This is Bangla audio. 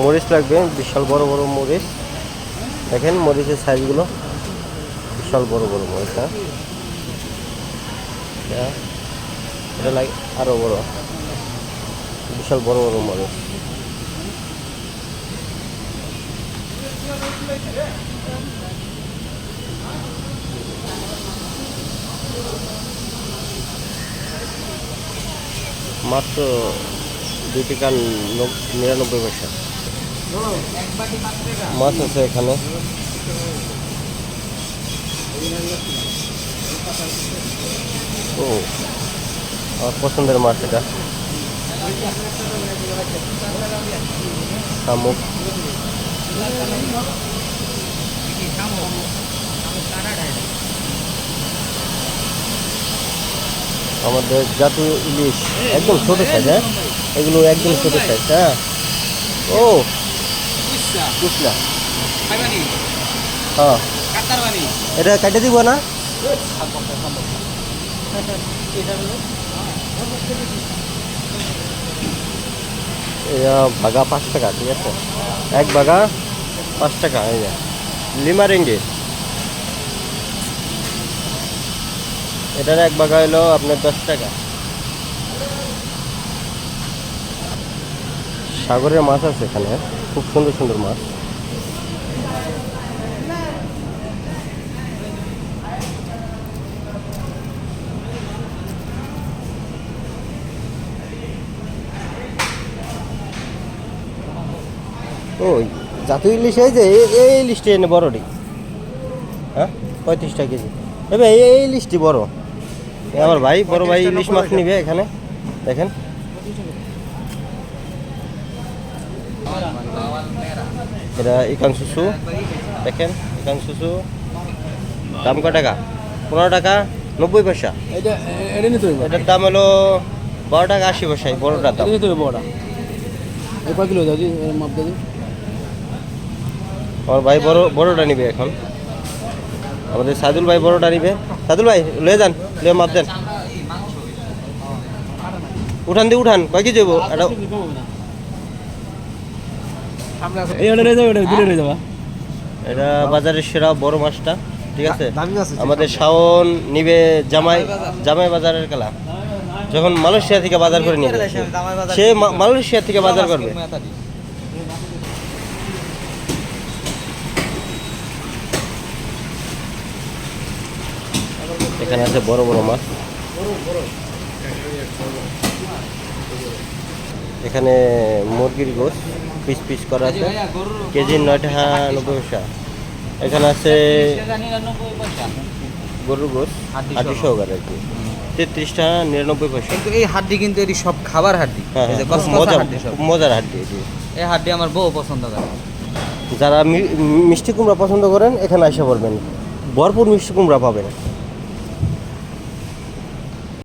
মরিচ লাগবে, বিশাল বড় বড় মরিচ। দেখেন মরিচের সাইজগুলো, বিশাল বড় বড় মরিচ। হ্যাঁ, এটা লাগে আরও বড়, বিশাল বড় বড় মরিচ। মাত্র 2 টাকা 99 পয়সা মাছ আছে এখানে। ও, আমার পছন্দের মাছ এটা, শামুক। আমাদের জাতীয় ইলিশ একদম ছোট সাইজ। হ্যাঁ, এগুলো একদম ছোট সাইজ। হ্যাঁ, ও কুচলা। হ্যাঁ, এটা কেটে দিব না? বাঘা 5 টাকা, ঠিক আছে, এক বাঘা 5 টাকা। এই যে লিমা রেঙ্গি, এটার এক বাঘা হলো আপনার 10 টাকা। সাগরের মাছ আছে এখানে, খুব সুন্দর সুন্দর মাছ। ও, জাতীয় ইলিশ এই যে এই ইলিশটি এনে বড়টি। হ্যাঁ, 35 টাকা কেজি। এবার এই ইলিশটি বড়। আমার ভাই, বড় ভাই ইলিশ মাছ নিবে এখানে। দেখেন, এটা ইকান শুশু। দেখেন ইকান শুশু, দাম কয় টাকা? 15 টাকা 90 পয়সা। এটার দাম হলো 12 টাকা 80 পয়সা। বড়টার দাম। আমার ভাই বড়টা নিবে এখন। আমাদের সাদুল ভাই বড়টা নিবে। সাদুল ভাই লয়ে যান, লয়ে মাপ দেন। উঠান কয় কি যাবো? এটা বাজারের সেরা বড় মাছটা, ঠিক আছে। আমাদের শাওন নিবে জামাই বাজারের কালা, যখন মালয়েশিয়া থেকে বাজার করে নিবে, সে মালয়েশিয়া থেকে বাজার করবে। এখানে আছে বড় বড় মাছ। এখানে মুরগির গোশত পিস পিস করা আছে, কেজি 9 টাকা 90 পয়সা। এখানে আছে গরুর গোশত হাড্ডি সহকারে আর কি, 33 টাকা 99 পয়সা। কিন্তু এই হাড্ডি কিন্তু এটি সব খাবার হাড্ডি। হ্যাঁ, মজার হাড্ডি এটি। এই হাড্ডি আমার বউ পছন্দ করে। যারা মিষ্টি কুমড়া পছন্দ করেন এখানে এসে পড়বেন, ভরপুর মিষ্টি কুমড়া পাবেন।